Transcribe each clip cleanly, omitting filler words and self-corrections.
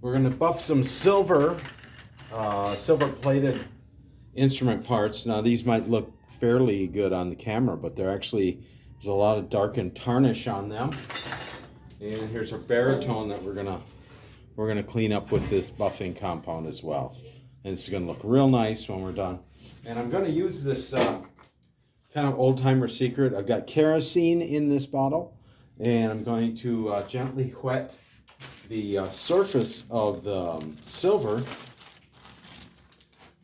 We're going to buff some silver plated instrument parts. Now these might look fairly good on the camera, but there's a lot of darkened tarnish on them. And here's our baritone that we're gonna clean up with this buffing compound as well. And it's gonna look real nice when we're done. And I'm gonna use this kind of old timer secret. I've got kerosene in this bottle, and I'm going to gently wet the surface of the silver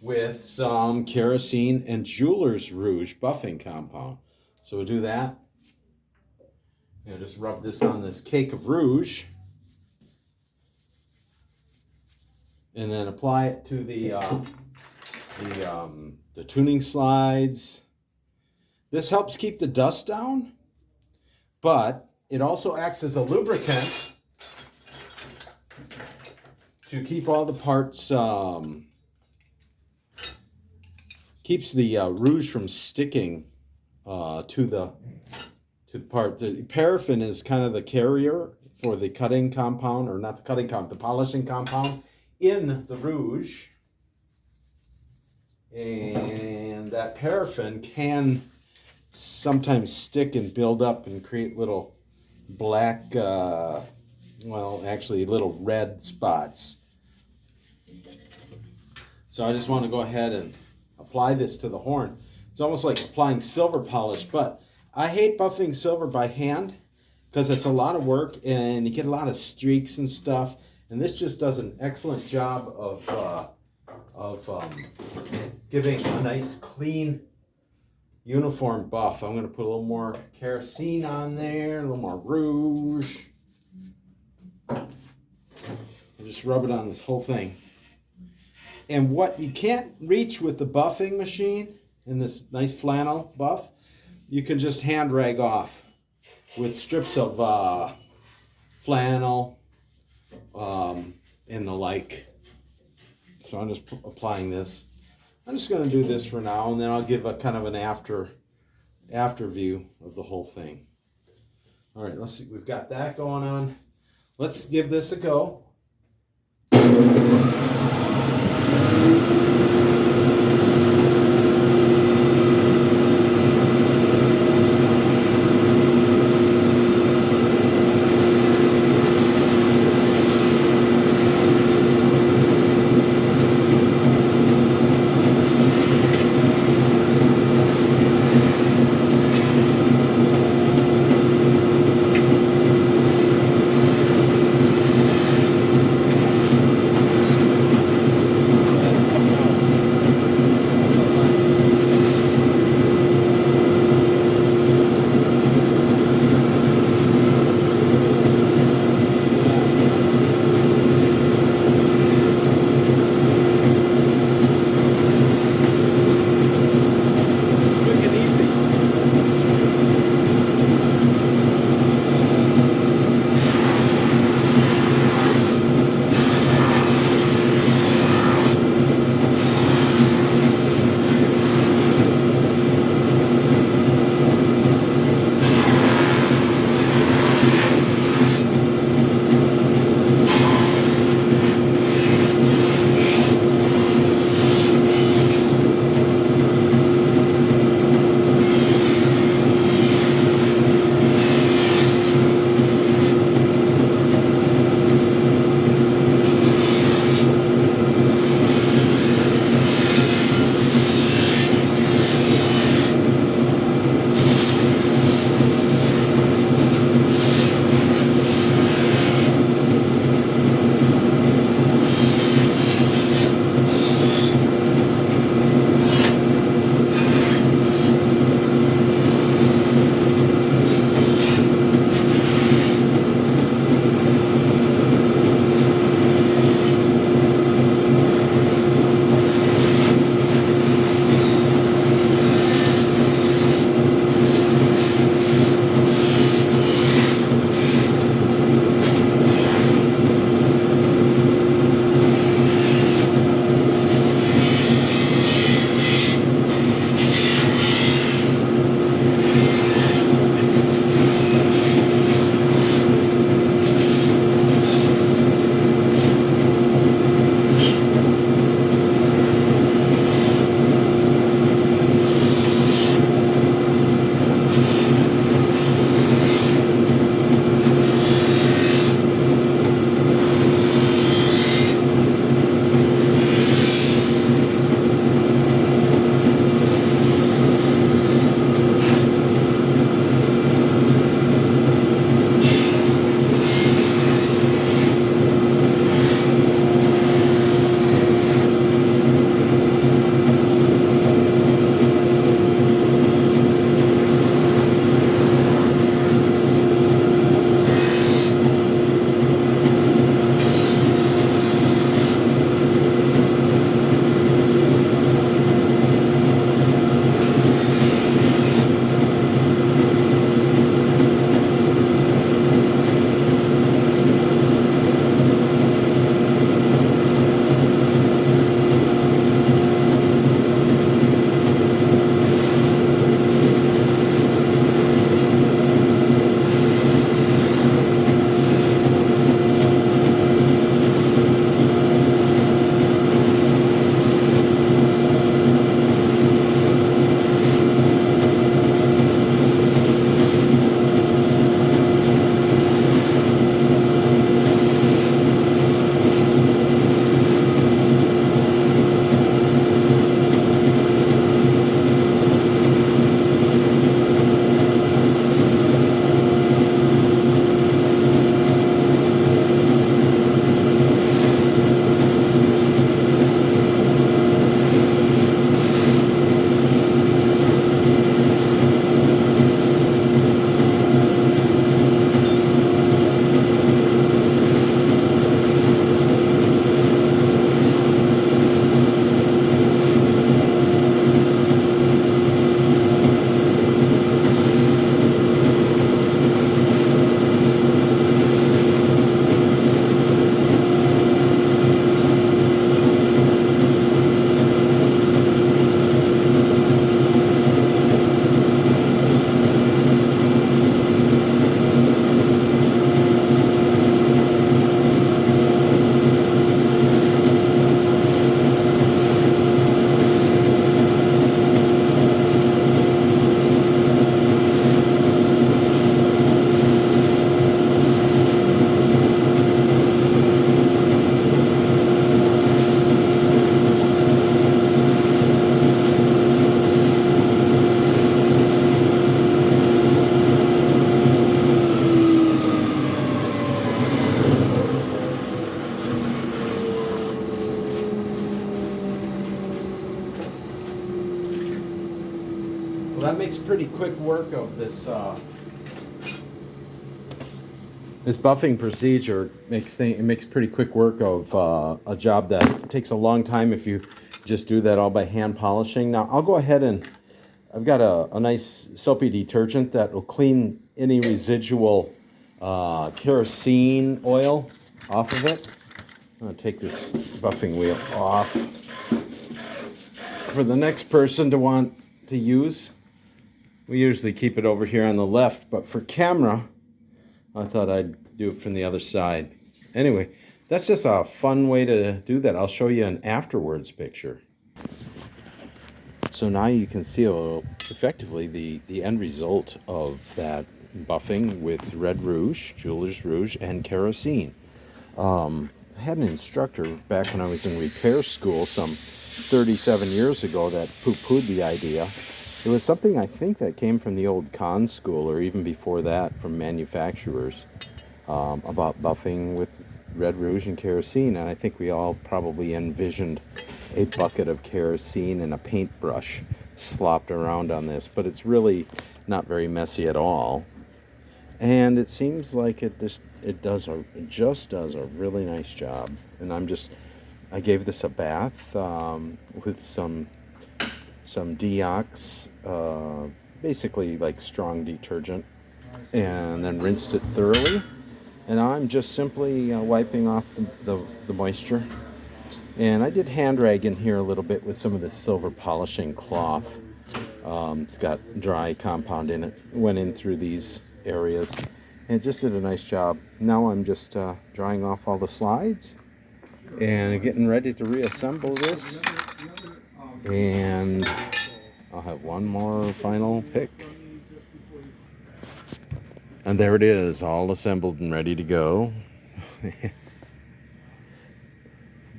with some kerosene and jeweler's rouge buffing compound. So we'll do that. And just rub this on this cake of rouge, and then apply it to the tuning slides. This helps keep the dust down, but it also acts as a lubricant to keep all the parts, keeps the rouge from sticking to the part. The paraffin is kind of the carrier for the cutting compound, or not the cutting compound, the polishing compound in the rouge. And that paraffin can sometimes stick and build up and create little black, well, actually little red spots. So I just want to go ahead and apply this to the horn. It's almost like applying silver polish, but I hate buffing silver by hand because it's a lot of work and you get a lot of streaks and stuff. And this just does an excellent job of giving a nice, clean, uniform buff. I'm going to put a little more kerosene on there, a little more rouge. And just rub it on this whole thing. And what you can't reach with the buffing machine in this nice flannel buff, you can just hand rag off with strips of flannel and the like. So I'm just applying this. I'm just going to do this for now, and then I'll give a kind of an after view of the whole thing. All right, let's see. We've got that going on. Let's give this a go. that makes pretty quick work of this. This buffing procedure makes pretty quick work of a job that takes a long time if you just do that all by hand polishing. Now I'll go ahead and I've got a nice soapy detergent that will clean any residual kerosene oil off of it. I'm going to take this buffing wheel off for the next person to want to use. We usually keep it over here on the left, but for camera, I thought I'd do it from the other side. Anyway, that's just a fun way to do that. I'll show you an afterwards picture. So now you can see effectively the end result of that buffing with red rouge, jeweler's rouge, and kerosene. I had an instructor back when I was in repair school some 37 years ago that poo-pooed the idea. It was something I think that came from the old con school, or even before that from manufacturers, about buffing with red rouge and kerosene. And I think we all probably envisioned a bucket of kerosene and a paintbrush slopped around on this, but it's really not very messy at all. And it seems like it just does a really nice job. And I gave this a bath with some Deox, basically like strong detergent, and then rinsed it thoroughly. And I'm just simply wiping off the moisture. And I did hand rag in here a little bit with some of this silver polishing cloth. It's got dry compound in it. Went in through these areas and it just did a nice job. Now I'm just drying off all the slides and getting ready to reassemble this. And I'll have one more final pick. And there it is, all assembled and ready to go.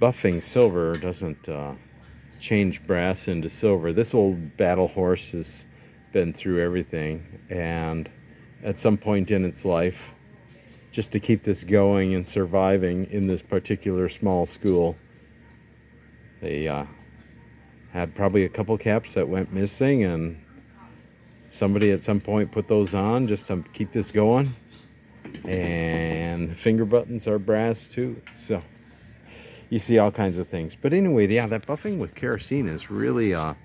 Buffing silver doesn't change brass into silver. This old battle horse has been through everything, and at some point in its life, just to keep this going and surviving in this particular small school, they had probably a couple caps that went missing, and somebody at some point put those on just to keep this going. And the finger buttons are brass too, so you see all kinds of things. But anyway, yeah, that buffing with kerosene is really a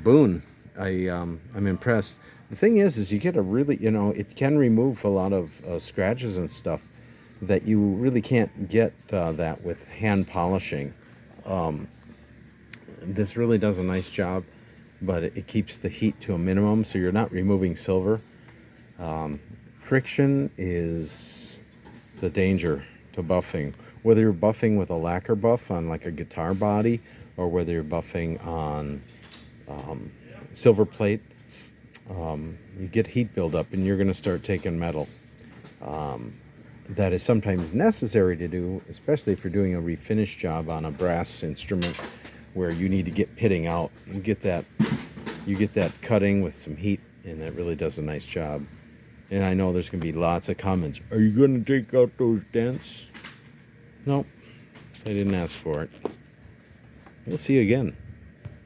boon. I'm impressed. The thing is you get a really, it can remove a lot of scratches and stuff that you really can't get that with hand polishing. This really does a nice job, but it keeps the heat to a minimum, so you're not removing silver. Friction is the danger to buffing. Whether you're buffing with a lacquer buff on like a guitar body, or whether you're buffing on silver plate, you get heat buildup and you're going to start taking metal. That is sometimes necessary to do, especially if you're doing a refinish job on a brass instrument where you need to get pitting out. You get that cutting with some heat, and that really does a nice job. And I know there's going to be lots of comments. Are you going to take out those dents? Nope, I didn't ask for it. We'll see you again.